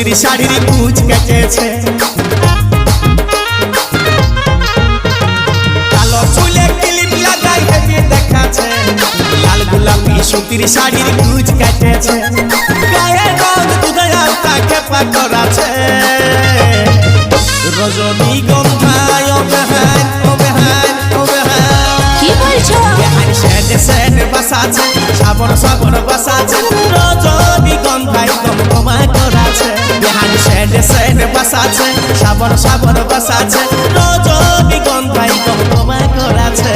সুতির শাড়ির কুচ কেটেছে কালো চুলে ক্লিপ লাগাই হেঁটে দেখাচ্ছে লাল গোলাপি সুতির শাড়ির কুচ কেটেছে গায়ে রং দুধের আলতা খেপা করাছে রজনীগন্ধায় ও বেহান ও বেহান ও বেহান কি বলছো বেহান সেনে সেনে বসাছে সাবন সাবন বসাছে রজনীগন্ধায় গমগমা করাছে বেহান সেনে সেনে বসাছে সাবন সাবন বসাছে রজনীগন্ধায় গমগমা করাছে